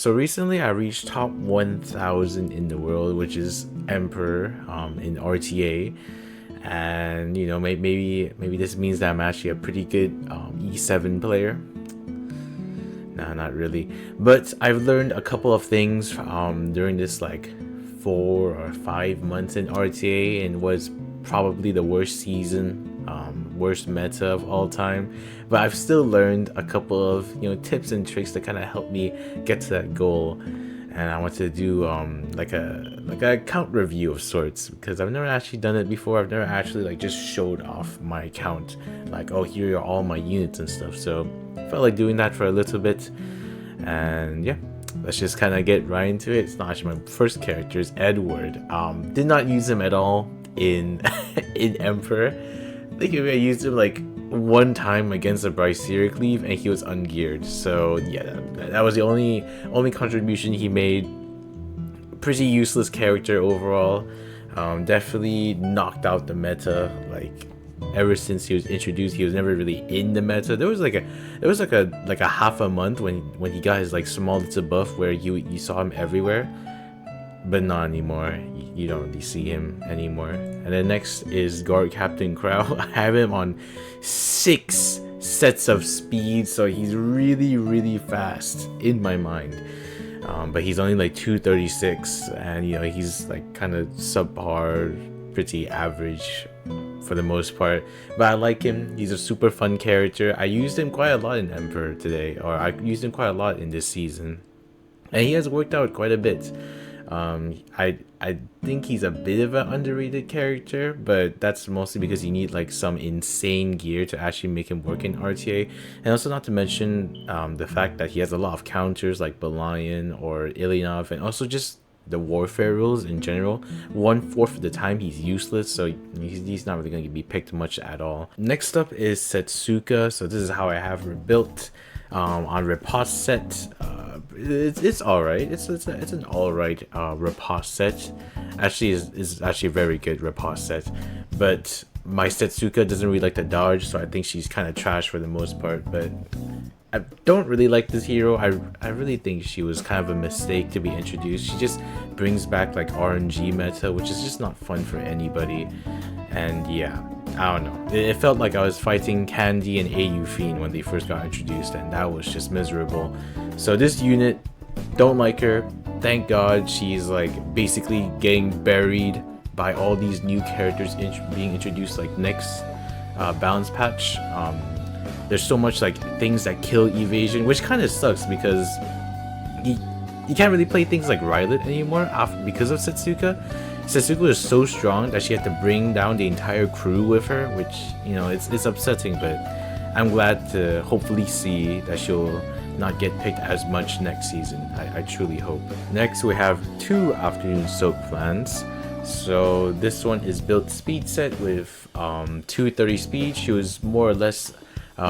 So recently I reached top 1000 in the world, which is Emperor in RTA. And maybe this means that I'm actually a pretty good E7 player. Nah, not really. But I've learned a couple of things during this like 4 or 5 months in RTA, and was probably the worst season, worst meta of all time. But I've still learned a couple of tips and tricks that kind of help me get to that goal. And I want to do like a account review of sorts, because I've never actually done it before. I've never actually like just showed off my account, like, oh, here are all my units and stuff. So I felt like doing that for a little bit. And yeah, let's just kind of get right into it. It's not actually my first character, it's Edward. Did not use him at all in in Emperor. I think I used him like one time against a Bryceria Cleave, and he was ungeared. So yeah, that was the only contribution he made. Pretty useless character overall. Definitely knocked out the meta. Like, ever since he was introduced, he was never really in the meta. There was like a half a month when he got his like small little buff where you saw him everywhere, but not anymore. You don't really see him anymore. And then next is Guard Captain Crow. I have him on 6 sets of speed, so he's really fast in my mind. But he's only like 236, and he's like kind of subpar, pretty average for the most part. But I like him. He's a super fun character. I used him quite a lot in Emperor today, or I used him quite a lot in this season, and he has worked out quite a bit. I think he's a bit of an underrated character, but that's mostly because you need like some insane gear to actually make him work in RTA. And also, not to mention the fact that he has a lot of counters like Belian or Ilyanov, and also just the warfare rules in general. 1/4 of the time he's useless, so he's not really going to be picked much at all. Next up is Setsuka. So this is how I have her built on Riposte set. It's all right. It's an all right Riposte set. Actually, is actually a very good Riposte set. But my Setsuka doesn't really like to dodge, so I think she's kind of trash for the most part. But I don't really like this hero. I really think she was kind of a mistake to be introduced. She just brings back like RNG meta, which is just not fun for anybody. And yeah, I don't know. It felt like I was fighting Candy and AU Fiend when they first got introduced, and that was just miserable. So this unit, don't like her. Thank God she's like basically getting buried by all these new characters being introduced like next balance patch. There's so much like things that kill evasion, which kind of sucks because you can't really play things like Rylet anymore because of Setsuka. Setsuka is so strong that she had to bring down the entire crew with her, which it's upsetting, but I'm glad to hopefully see that she'll not get picked as much next season. I truly hope. Next we have 2 Afternoon Soak plans. So this one is built speed set with 230 speed. She was more or less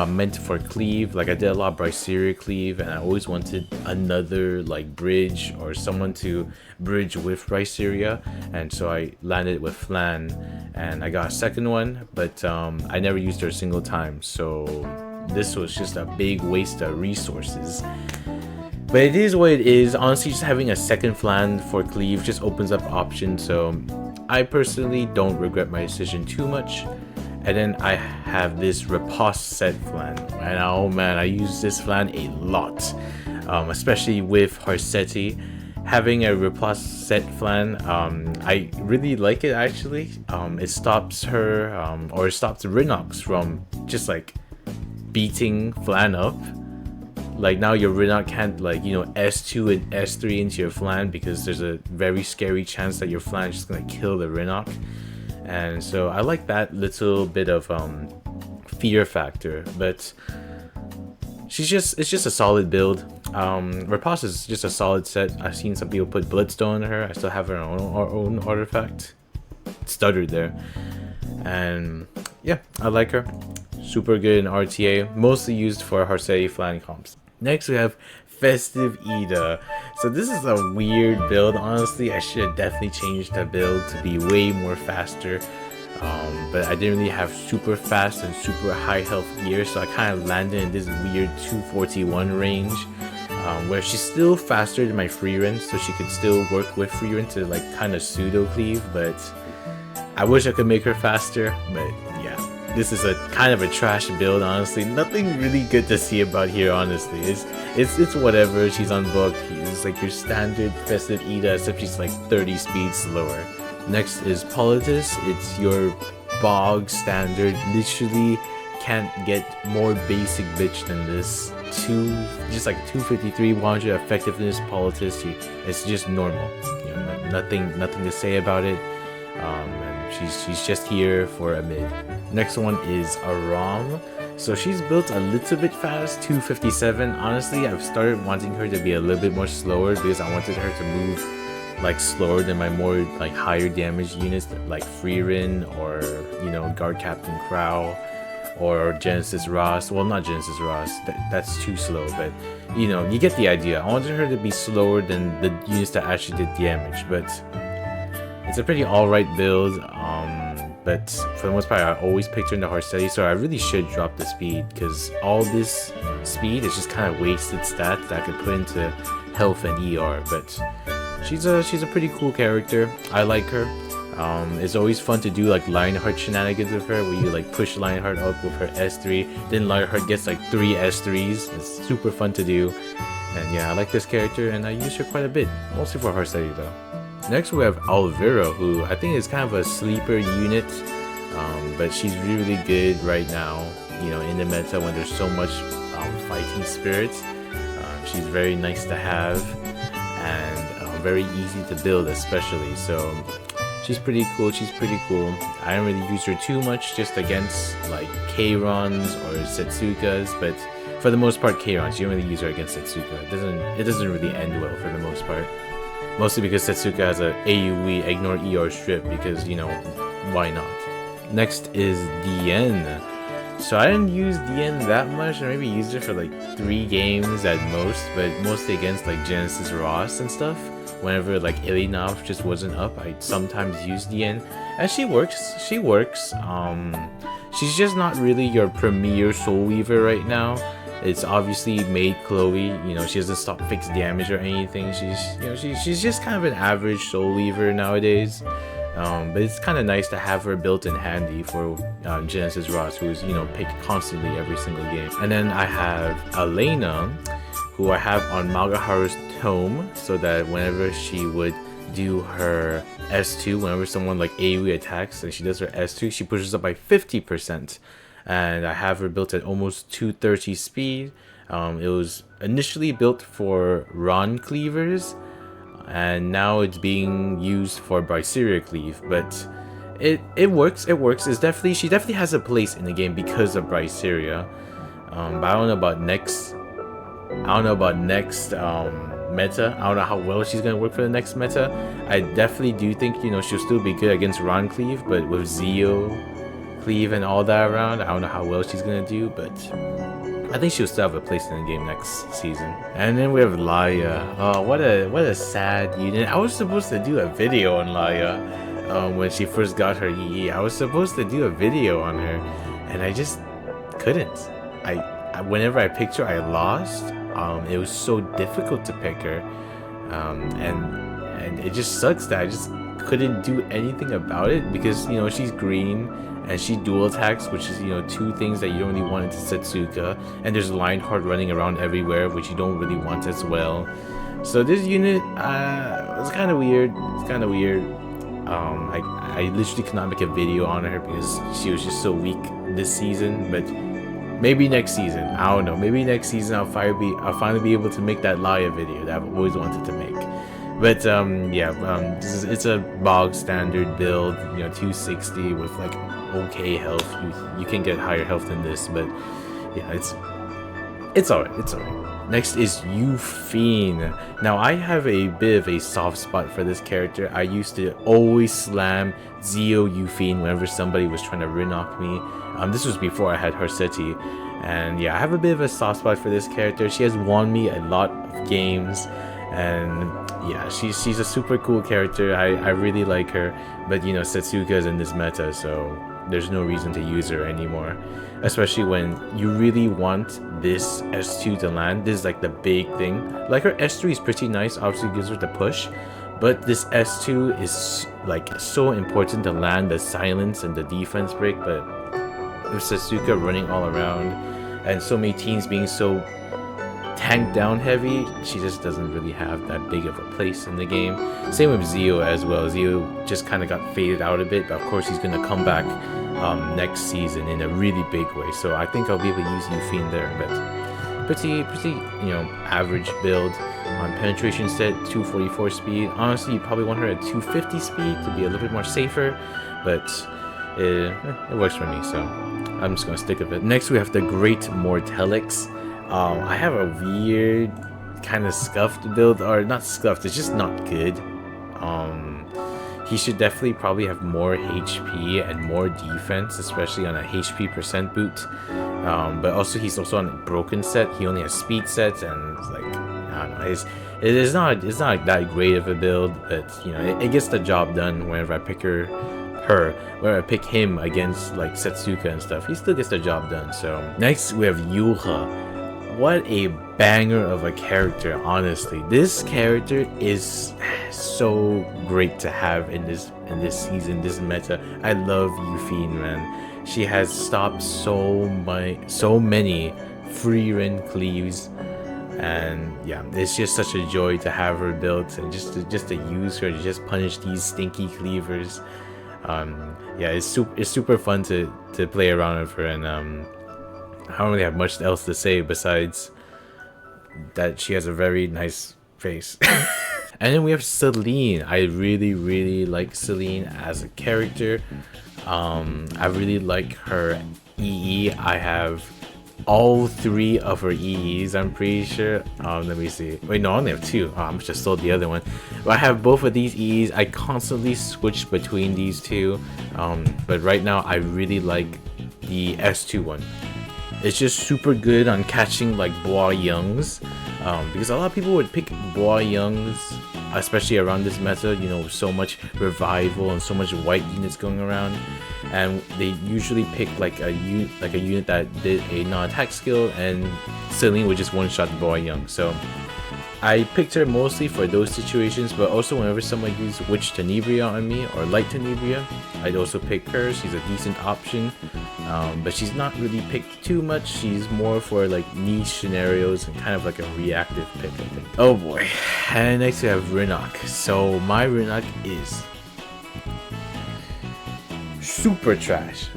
meant for cleave. Like, I did a lot of Bryceria Cleave, and I always wanted another like bridge or someone to bridge with Bryceria, and so I landed with Flan, and I got a second one, but I never used her a single time, so this was just a big waste of resources. But it is what it is. Honestly, just having a second Flan for cleave just opens up options, so I personally don't regret my decision too much. And then I have this Riposte set Flan, and oh man, I use this Flan a lot, especially with Harsetti. Having a Riposte set Flan, I really like it actually. It stops her, or it stops Rinox from just like beating Flan up. Like, now your Rinox can't like S2 and S3 into your Flan, because there's a very scary chance that your Flan is just gonna kill the Rinox. And so I like that little bit of fear factor, but it's just a solid build. Riposte is just a solid set. I've seen some people put Bloodstone on her. I still have her own artifact. Stuttered there. And yeah, I like her. Super good in RTA, mostly used for Harsetti Flan comps. Next we have Festive Ida. So this is a weird build, honestly. I should have definitely changed the build to be way more faster, but I didn't really have super fast and super high health gear, so I kind of landed in this weird 241 range. where she's still faster than my Frieren, so she could still work with Frieren to like kind of pseudo cleave, but I wish I could make her faster. But yeah, this is a kind of a trash build, honestly. Nothing really good to see about here, honestly. It's whatever. She's on book. It's like your standard festive Ida, except she's like 30 speed slower. Next is Politis. It's your bog standard. Literally can't get more basic bitch than this. Just like 253 100 effectiveness Politis. It's just normal. You know, nothing to say about it. And she's just here for a mid. Next one is Aram. So she's built a little bit fast, 257. Honestly, I've started wanting her to be a little bit more slower because I wanted her to move like slower than my more like higher damage units like Frieren or you know Guard Captain Crow or Genesis Ross. Well, not Genesis Ross, that's too slow, but you know, you get the idea. I wanted her to be slower than the units that actually did damage, but it's a pretty alright build. But for the most part, I always picked her in the Harsetti, so I really should drop the speed, because all this speed is just kind of wasted stats that I could put into health and ER. But she's a pretty cool character. I like her. It's always fun to do like Lionheart shenanigans with her, where you like push Lionheart up with her S3, then Lionheart gets like 3 S3s. It's super fun to do, and yeah, I like this character and I use her quite a bit, mostly for Harsetti though. Next we have Alvira, who I think is kind of a sleeper unit, but she's really good right now, you know, in the meta when there's so much fighting spirits. She's very nice to have and very easy to build especially, so she's pretty cool. I don't really use her too much, just against like K-Rons or Setsukas, but for the most part K-Rons, you don't really use her against Setsuka. It doesn't really end well for the most part. Mostly because Setsuka has a AoE ignore ER strip, because you know, why not? Next is Diene. So I didn't use Diene that much. I maybe used it for like 3 games at most, but mostly against like Genesis Ross and stuff. Whenever like Ilinov just wasn't up, I sometimes use Diene, and she works. She's just not really your premier Soul Weaver right now. It's obviously made Chloe, you know, she doesn't stop fixed damage or anything. She's just kind of an average Soul Weaver nowadays. But it's kind of nice to have her built in handy for Genesis Ross, who's, you know, picked constantly every single game. And then I have Elena, who I have on Magaharu's Tome, so that whenever she would do her S2, whenever someone like AoE attacks and she does her S2, she pushes up by 50%. And I have her built at almost 230 speed. It was initially built for Ron cleavers, and now it's being used for Braceria cleave, but it works. She definitely has a place in the game because of Braceria. But I don't know about next meta. I don't know how well she's gonna work for the next meta. I definitely do think, you know, she'll still be good against Ron cleave, but with Zeo cleave and all that around, I don't know how well she's gonna do, but I think she'll still have a place in the game next season. And then we have Laia. Oh, what a sad unit. I was supposed to do a video on Laia when she first got her EE. I was supposed to do a video on her, and I just couldn't. Whenever I picked her, I lost. It was so difficult to pick her, and it just sucks that I just couldn't do anything about it, because, you know, she's green and she dual attacks, which is, you know, 2 things that you don't really want into Setsuka, and there's Lionheart running around everywhere, which you don't really want as well. So this unit was kind of weird. I literally could not make a video on her because she was just so weak this season, but maybe next season, I don't know, maybe next season I'll finally be able to make that Laia video that I've always wanted to make. But it's a bog standard build, you know, 260 with like okay health. You can get higher health than this, but yeah, it's alright. Next is Yufine. Now I have a bit of a soft spot for this character. I used to always slam Zeo Yufine whenever somebody was trying to Rinnock me. This was before I had Harsetti, and yeah, I have a bit of a soft spot for this character. She has won me a lot of games, and yeah, she's a super cool character. I really like her, but you know, Setsuka is in this meta, so there's no reason to use her anymore. Especially when you really want this S2 to land. This is like the big thing. Like her S3 is pretty nice, obviously gives her the push. But this S2 is like so important to land the silence and the defense break. But with Sasuke running all around and so many teams being so tank down heavy, she just doesn't really have that big of a place in the game. Same with Zio as well. Zio just kind of got faded out a bit, but of course he's going to come back next season in a really big way. So I think I'll be able to use Yufine there. But pretty, average build on penetration set, 244 speed. Honestly, you probably want her at 250 speed to be a little bit more safer, but it works for me, so I'm just gonna stick with it. Next, we have the Great Mortelix. I have a weird kind of scuffed build, or not scuffed, it's just not good. He should definitely probably have more HP and more defense, especially on a HP percent boot. But also he's also on a broken set. He only has speed sets, and it's like, I don't know, it's not that great of a build, but you know, it gets the job done whenever I pick where I pick him against like Setsuka and stuff. He still gets the job done. So next we have Yuha. What a banger of a character, honestly. This character is so great to have in this season, this meta. I love Yufine, man. She has stopped so many free run cleaves, and yeah, it's just such a joy to have her built and just to use her to just punish these stinky cleavers. Yeah, it's super fun to play around with her, and I don't really have much else to say besides that she has a very nice face. And then we have Celine. I really like Celine as a character. I really like her EE. I have all 3 of her EEs, I'm pretty sure. Let me see. Wait, no, I only have 2. Oh, I just sold the other one. But I have both of these EEs. I constantly switch between these 2. But right now, I really like the S2 one. It's just super good on catching like Bois Youngs, because a lot of people would pick Bois Youngs, especially around this meta, you know, so much revival and so much white units going around, and they usually pick like a unit that did a non-attack skill, and Celine would just one-shot Bois Young. So I picked her mostly for those situations, but also whenever someone used Witch Tenebria on me or Light Tenebria, I'd also pick her. She's a decent option, but she's not really picked too much. She's more for like niche scenarios and kind of like a reactive pick, I think. Oh boy. And next we have Rinok. So my Rinok is super trash.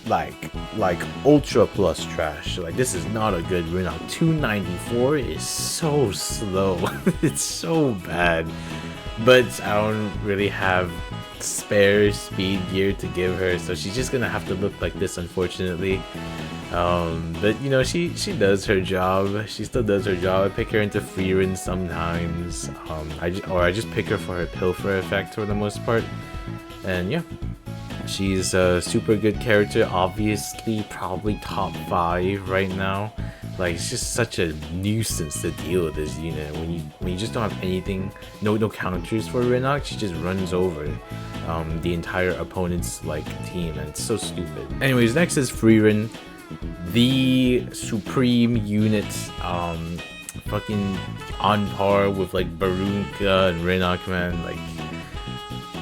Like ultra plus trash. Like, this is not a good Rinok. 294 is so slow. It's so bad. But I don't really have spare speed gear to give her, so she's just gonna have to look like this, unfortunately. But you know, she does her job. She still does her job. I pick her into free runs sometimes. I just pick her for her pilfer effect for the most part. And yeah, she's a super good character, obviously probably top 5 right now. Like, it's just such a nuisance to deal with this unit. When you just don't have anything, no counters for Rinok, she just runs over the entire opponent's like team, and it's so stupid. Anyways, next is Frieren, the supreme unit, fucking on par with like Barunka and Rinok, man. Like,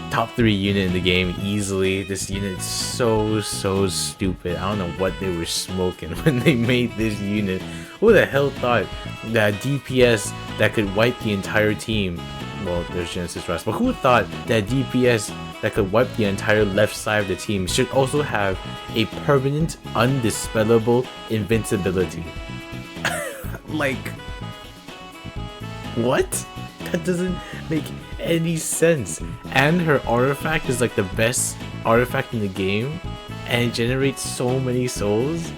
top 3 unit in the game easily. This unit is so stupid. I don't know what they were smoking when they made this unit. Who the hell thought that DPS that could wipe the entire team? Well, there's Genesis Rust, but who thought that DPS that could wipe the entire left side of the team should also have a permanent, undispellable invincibility? Like, what? That doesn't make any sense. And her artifact is like the best artifact in the game, and it generates so many souls.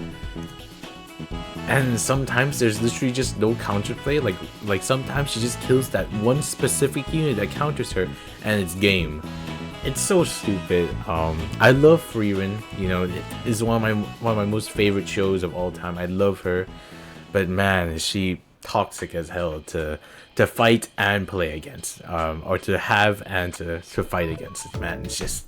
And sometimes there's literally just no counterplay. Like sometimes she just kills that one specific unit that counters her, and it's game. It's so stupid. I love Frieren. You know, it is one of my most favorite shows of all time. I love her, but man, is she toxic as hell to fight and play against, or to have and to fight against. Man, it's just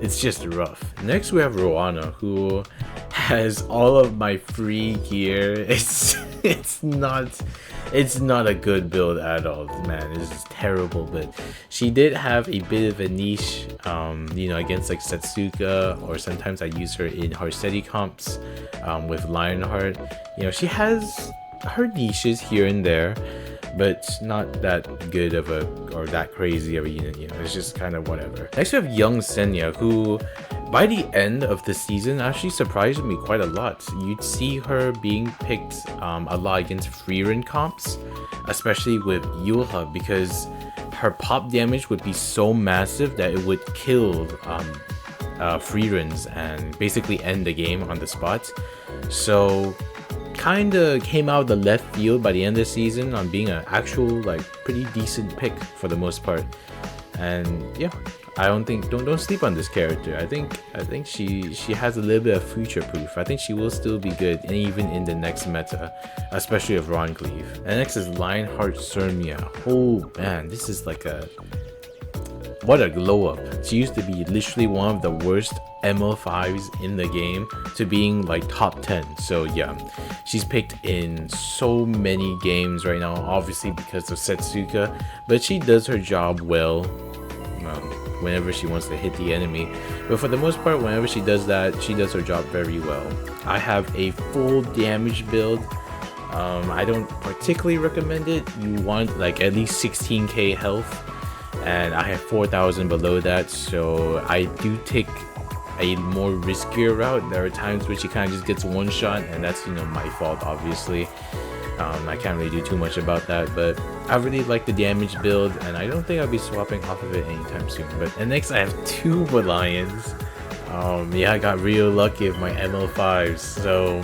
it's just rough. Next we have Roana, who has all of my free gear. It's not a good build at all, man. It's terrible. But she did have a bit of a niche, against like Setsuka, or sometimes I use her in Harsetti comps with Lionheart. She has her niches here and there, but not that good of a, or that crazy of a unit. It's just kind of whatever. Next we have Young Senya, who by the end of the season actually surprised me quite a lot. You'd see her being picked a lot against Frieren comps, especially with Yulha, because her pop damage would be so massive that it would kill Frierens and basically end the game on the spot. So kind of came out of the left field by the end of the season on being an actual like pretty decent pick for the most part. And yeah, I don't sleep on this character. I think she has a little bit of future proof. I think she will still be good, and even in the next meta, especially of Ron Cleave. And next is Lionheart Surmia. Oh man, this is like what a glow up. She used to be literally one of the worst ML5s in the game to being like top 10. So yeah, she's picked in so many games right now, obviously because of Setsuka, but she does her job well whenever she wants to hit the enemy. But for the most part, whenever she does that, she does her job very well. I have a full damage build. I don't particularly recommend it. You want like at least 16k health, and I have 4,000 below that, so I do take a more riskier route. There are times where she kind of just gets one shot, and that's my fault, obviously. I can't really do too much about that, but I really like the damage build, and I don't think I'll be swapping off of it anytime soon. And next I have two Lions. Yeah, I got real lucky with my ML5s. So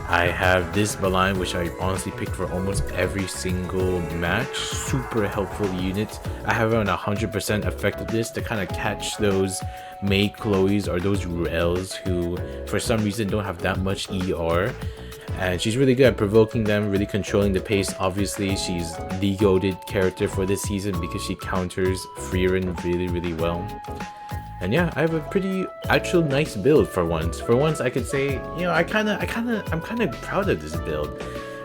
I have this Balion, which I honestly picked for almost every single match. Super helpful unit. I have around 100% effectiveness to kind of catch those Mei Chloes or those Ruels who for some reason don't have that much ER. And she's really good at provoking them, really controlling the pace. Obviously, she's the goated character for this season because she counters Frieren really, really well. And yeah, I have a pretty actual nice build for once. For once, I could say, I'm kind of proud of this build.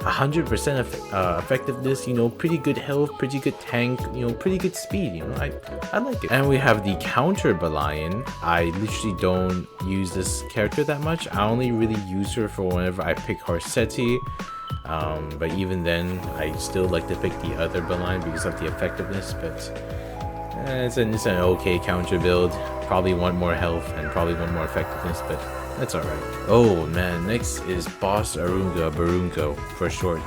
100% effectiveness, pretty good health, pretty good tank, pretty good speed, I like it. And we have the counter Balion. I literally don't use this character that much. I only really use her for whenever I pick Harsetti. But even then, I still like to pick the other Balion because of the effectiveness, but it's an okay counter build. Probably want more health and probably want more effectiveness, but that's alright. Oh man, next is Boss Arunga Barunko for short.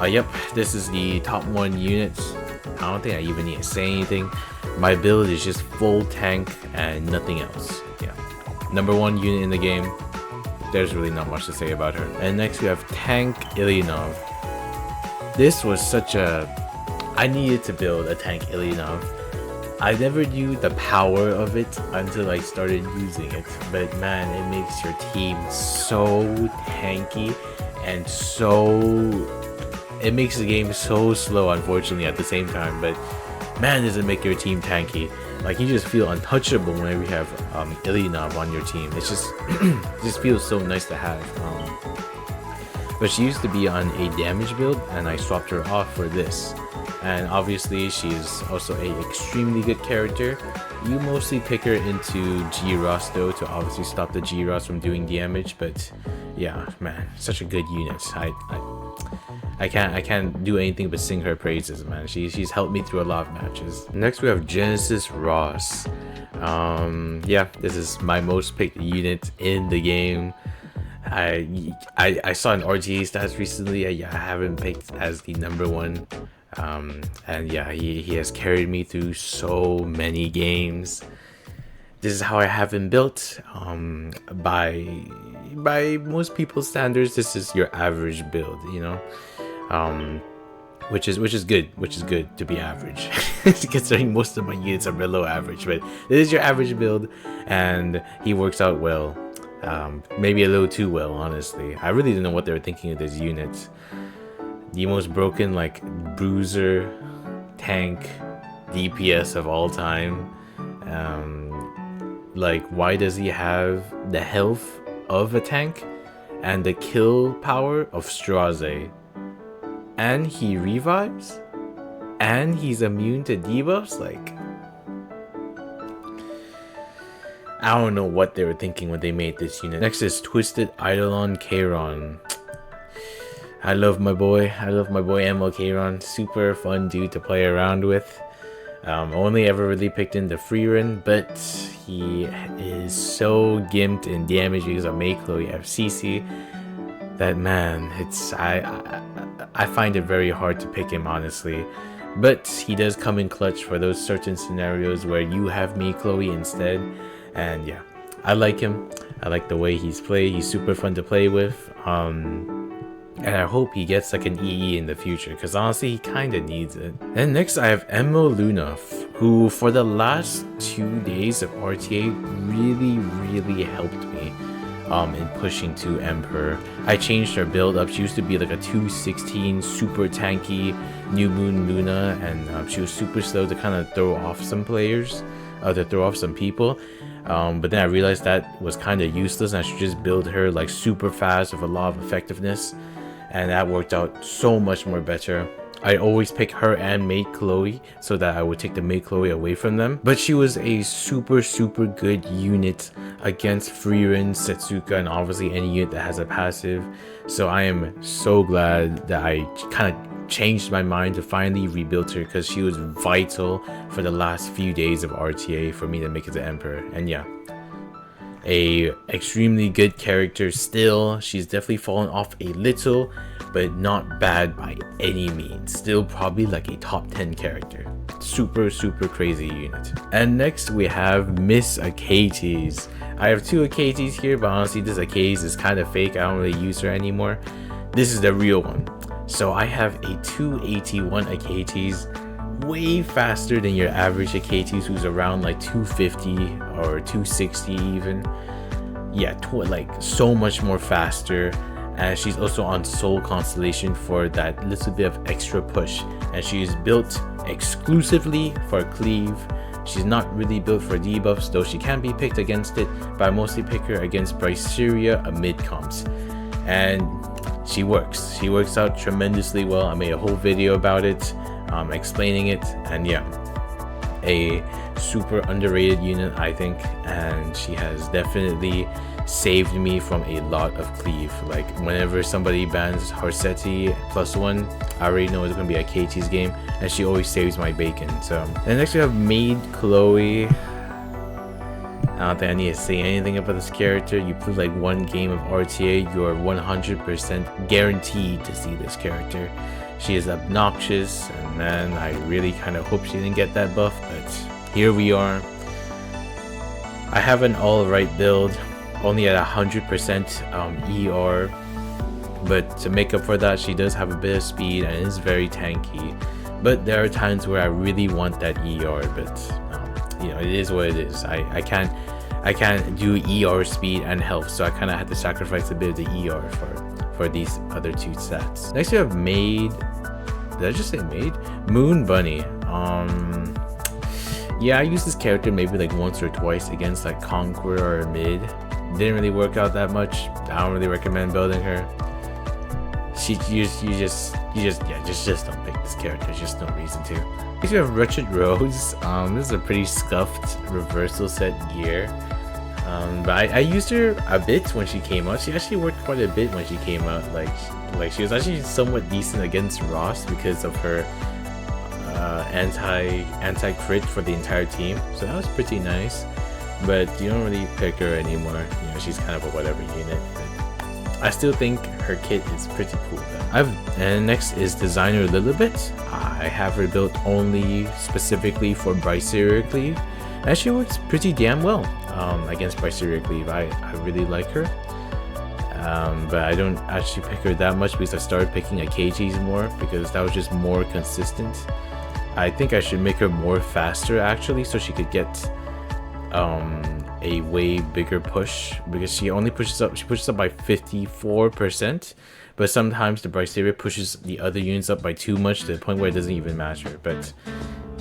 Yep, this is the top 1 unit. I don't think I even need to say anything. My build is just full tank and nothing else. Yeah, number 1 unit in the game. There's really not much to say about her. And next we have Tank Ilyanov. This was such a... I needed to build a Tank Ilyanov. I never knew the power of it until I started using it, but man, it makes your team so tanky and it makes the game so slow, unfortunately, at the same time. But man, does it make your team tanky. Like, you just feel untouchable whenever you have Ilyanov on your team. It's just it just feels so nice to have. But she used to be on a damage build, and I swapped her off for this. And obviously, she's also a extremely good character. You mostly pick her into G-Ross though, to obviously stop the G-Ross from doing damage. But yeah, man, such a good unit. I can't do anything but sing her praises, man. She's helped me through a lot of matches. Next we have Genesis Ross. Yeah, this is my most picked unit in the game. I saw an RTA stats recently. I haven't picked as the number 1. And yeah, he has carried me through so many games. This is how I have him built. By most people's standards, this is your average build, which is good to be average. Considering most of my units are below average, but this is your average build, and he works out well. Maybe a little too well, honestly. I really don't know what they were thinking of this unit. The most broken, like, bruiser, tank, DPS of all time. Like, why does he have the health of a tank and the kill power of Straze? And he revives? And he's immune to debuffs? Like, I don't know what they were thinking when they made this unit. Next is Twisted Eidolon Kayron. I love my boy ML Kayron. Super fun dude to play around with. Only ever really picked in the free run, but he is so gimped in damage because of Mei Chloe FCC that, man, I find it very hard to pick him, honestly. But he does come in clutch for those certain scenarios where you have Mei Chloe instead. And yeah, I like him. I like the way he's played. He's super fun to play with. And I hope he gets like an EE in the future, because honestly he kind of needs it. And next I have Emma Luna, who for the last 2 days of RTA really helped me in pushing to Emperor. I changed her build up. She used to be like a 216 super tanky New Moon Luna, and she was super slow to kind of throw off some players, to throw off some people. But then I realized that was kind of useless, and I should just build her like super fast with a lot of effectiveness, and that worked out so much more better. I always pick her and Mei Chloe so that I would take the Mei Chloe away from them. But she was a super good unit against Frieren, Setsuka, and obviously any unit that has a passive. So I am so glad that I kind of changed my mind to finally rebuild her, because she was vital for the last few days of RTA for me to make it to Emperor. And yeah, a extremely good character still. She's definitely fallen off a little, but not bad by any means. Still probably like a top 10 character. Super crazy unit. And next we have Miss Achates. I have 2 Achates here, but honestly this Achates is kind of fake. I don't really use her anymore. This is the real one. So I have a 281 Achates, way faster than your average Achates, who's around like 250 or 260 even. Yeah, like so much more faster. And she's also on Soul Constellation for that little bit of extra push, and she is built exclusively for cleave. She's not really built for debuffs, though she can be picked against it, but I mostly pick her against Bryceria amid comps, and she works out tremendously well. I made a whole video about it, explaining it, and yeah, a super underrated unit, I think, and she has definitely saved me from a lot of cleave. Like whenever somebody bans Harsetti +1, I already know it's gonna be a Katie's game, and she always saves my bacon. So, and next we have Maid Chloe. I don't think I need to say anything about this character. You play like 1 game of RTA, you're 100% guaranteed to see this character. She is obnoxious, and man, I really kind of hope she didn't get that buff, but here we are. I have an alright build, only at 100% ER, but to make up for that, she does have a bit of speed and is very tanky. But there are times where I really want that ER, but you know, it is what it is. I can't do ER speed and health, so I kind of had to sacrifice a bit of the ER for these other 2 stats. Next we have Maid. Did I just say Maid? Moon Bunny. Yeah, I used this character maybe like once or twice against like Conqueror or Mid. Didn't really work out that much. I don't really recommend building her. You just don't pick this character. There's just no reason to. Next we have Wretched Rose. This is a pretty scuffed reversal set gear. But I used her a bit when she came out. She actually worked quite a bit when she came out. Like she was actually somewhat decent against Ross because of her anti crit for the entire team. So that was pretty nice. But you don't really pick her anymore. You know, she's kind of a whatever unit. But I still think her kit is pretty cool though. And next is Designer Lilibet. I have her built only specifically for Bryceria Cleave, and she works pretty damn well against Bryceria Cleave. I really like her. But I don't actually pick her that much because I started picking Achates more because that was just more consistent. I think I should make her more faster actually, so she could get a way bigger push, because she pushes up by 54%, but sometimes the Bryceria pushes the other units up by too much to the point where it doesn't even matter. But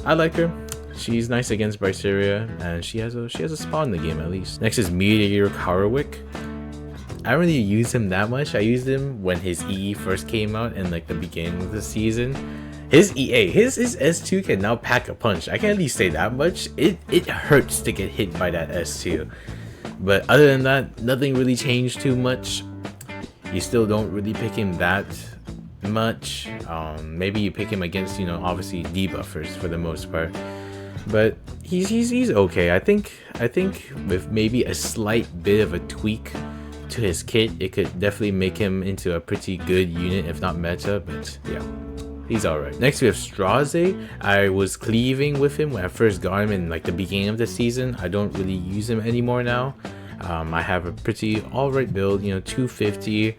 I like her. she's nice against Bryceria, and she has a spot in the game at least. Next is Meteor Karawik. I don't really use him that much. I used him when his EE first came out in like the beginning of the season. His EA, his S2 can now pack a punch. I can't really say that much. It hurts to get hit by that S2. But other than that, nothing really changed too much. You still don't really pick him that much. Maybe you pick him against, you know, obviously debuffers for the most part. But he's okay. I think with maybe a slight bit of a tweak to his kit, it could definitely make him into a pretty good unit, if not meta. But yeah, he's alright. Next we have Straze. I was cleaving with him when I first got him in like the beginning of the season. I don't really use him anymore now. I have a pretty alright build, you know, 250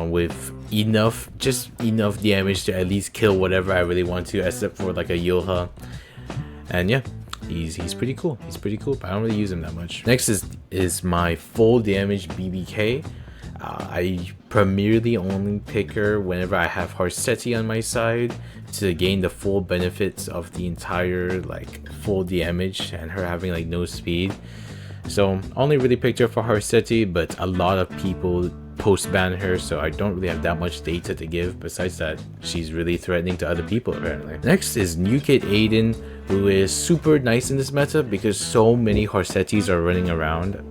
with just enough damage to at least kill whatever I really want to, except for like a Yoha. And yeah, he's pretty cool. He's pretty cool, but I don't really use him that much. Next is my full damage BBK. I primarily only pick her whenever I have Harsetti on my side to gain the full benefits of the entire like full damage and her having like no speed. So only really picked her for Harsetti, but a lot of people post-ban her, so I don't really have that much data to give. Besides that, she's really threatening to other people apparently. Next is New Kid Aiden, who is super nice in this meta because so many Harsettis are running around.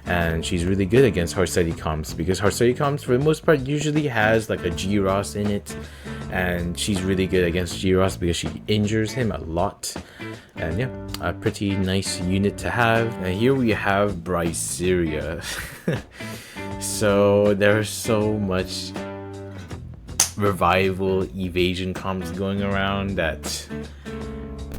And she's really good against Harsetti comps because Harsetti comps for the most part usually has like a G-Ross in it, and she's really good against G-Ross because she injures him a lot. And yeah, a pretty nice unit to have. And here we have Bryceria. So there's so much revival evasion comps going around that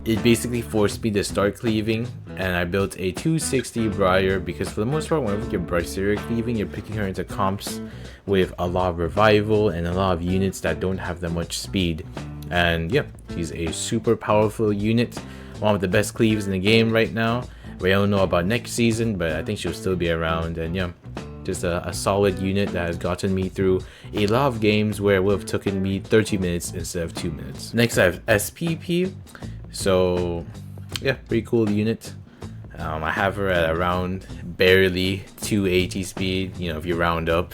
it basically forced me to start cleaving, and I built a 260 Briar because for the most part whenever you're Bryceria cleaving, you're picking her into comps with a lot of revival and a lot of units that don't have that much speed. And yeah, she's a super powerful unit, one of the best cleaves in the game right now. We don't know about next season, but I think she'll still be around. And yeah, just a solid unit that has gotten me through a lot of games where it would have taken me 30 minutes instead of 2 minutes. Next I have SPP. So yeah, pretty cool unit. I have her at around barely 280 speed, you know, if you round up.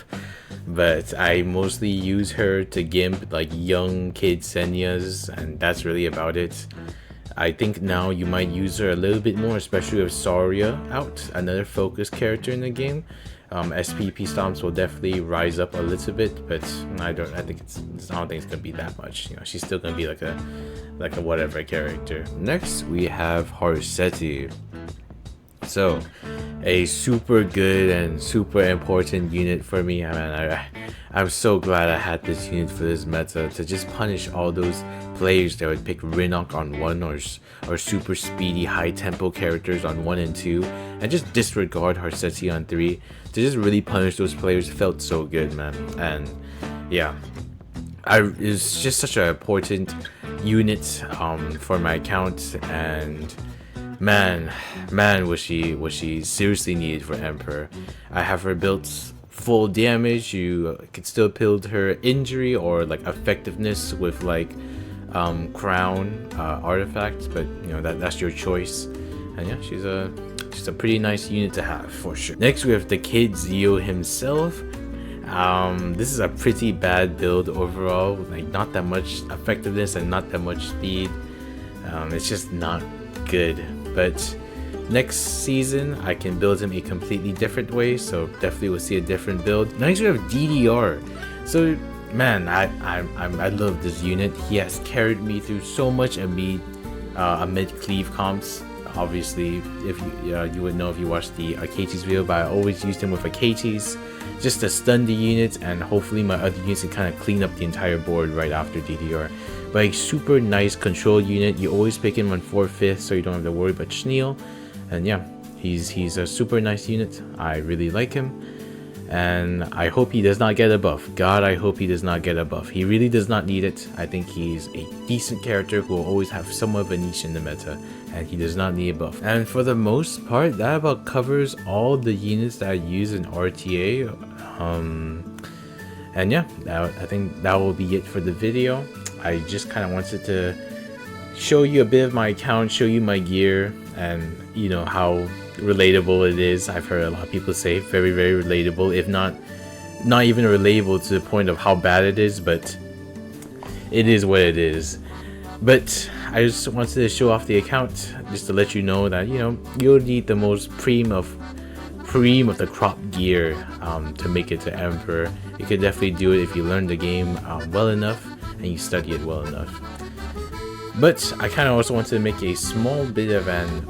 But I mostly use her to gimp like young kid Senyas, and that's really about it. I think now you might use her a little bit more, especially with Saria out, another focus character in the game. SPP stomps will definitely rise up a little bit, but I don't think it's gonna be that much. You know, she's still gonna be like a whatever character. Next we have Harsetti. So a super good and super important unit for me. I'm so glad I had this unit for this meta to just punish all those players that would pick Rinok on 1 or super speedy high tempo characters on 1 and 2 and just disregard Harsetti on 3. To just really punish those players felt so good, man. And yeah, it's just such an important unit for my account, and man was she seriously needed for Emperor. I have her built full damage. You could still build her injury or like effectiveness with like crown artifacts, but you know that's your choice. And yeah, she's a pretty nice unit to have for sure. Next we have the Kid Zio himself. This is a pretty bad build overall, like not that much effectiveness and not that much speed. It's just not good, but next season I can build him a completely different way, so definitely we'll see a different build. Next we have DDR. So man, I love this unit. He has carried me through so much amid cleave comps. Obviously, if you would know if you watched the Akechi's video, but I always used him with Akechi's just to stun the units, and hopefully my other units can kind of clean up the entire board right after DDR. But a super nice control unit. You always pick him on 4/5, so you don't have to worry about Schneel. And yeah, he's a super nice unit. I really like him, and I hope he does not get a buff. God, I hope he does not get a buff. He really does not need it. I think he's a decent character who will always have somewhat of a niche in the meta, and he does not need a buff. And for the most part, that about covers all the units that I use in RTA. And yeah, I think that will be it for the video. I just kind of wanted to show you a bit of my account, show you my gear, and you know how relatable it is. I've heard a lot of people say very, very relatable, if not even relatable to the point of how bad it is, but it is what it is. But I just wanted to show off the account just to let you know that, you know, you'll need the most preem of the crop gear to make it to Emperor. You could definitely do it if you learn the game well enough and you study it well enough. But I kind of also wanted to make a small bit of an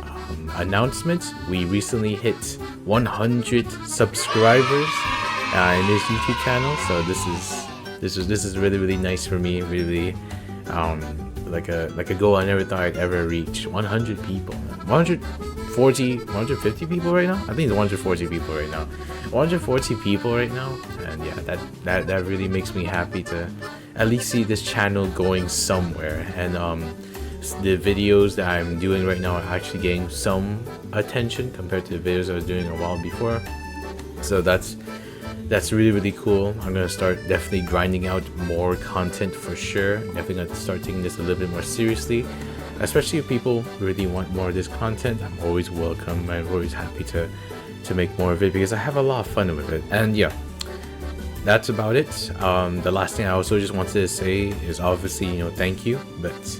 announcement. We recently hit 100 subscribers in this YouTube channel, so this is really nice for me. Really, like a goal I never thought I'd ever reach. 100 people, 150 people right now. I think it's 140 people right now. 140 people right now, and yeah, that really makes me happy to at least see this channel going somewhere. And the videos that I'm doing right now are actually getting some attention compared to the videos I was doing a while before. So that's really cool. I'm gonna start definitely grinding out more content for sure. Definitely gonna start taking this a little bit more seriously, especially if people really want more of this content. I'm always welcome. I'm always happy to make more of it because I have a lot of fun with it. And yeah, that's about it. The last thing I also just wanted to say is obviously, you know, thank you, but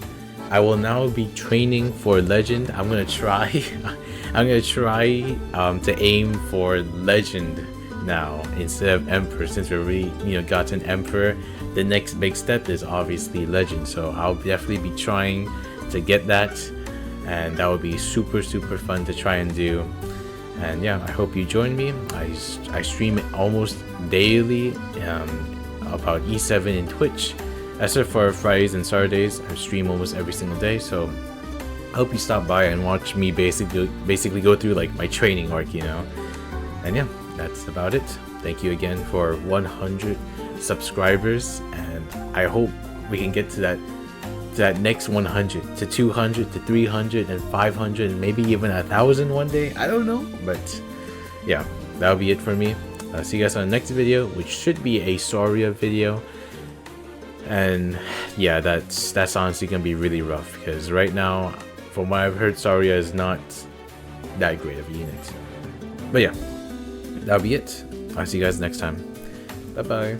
I will now be training for Legend. I'm gonna try to aim for Legend now instead of Emperor, since we're really, you know, gotten Emperor. The next big step is obviously Legend, so I'll definitely be trying to get that, and that would be super fun to try and do. And yeah, I hope you join me. I stream almost daily about E7 in Twitch, except for Fridays and Saturdays. I stream almost every single day, so I hope you stop by and watch me basically go through like my training arc, you know. And yeah, that's about it. Thank you again for 100 subscribers, and I hope we can get to that next 100 to 200 to 300 and 500 and maybe even 1,000 one day. I don't know, but yeah, that'll be it for me. I'll see you guys on the next video, which should be a Saria video. And yeah, that's honestly gonna be really rough because right now, from what I've heard, Saria is not that great of a unit. But yeah, that'll be it. I'll see you guys next time. Bye bye.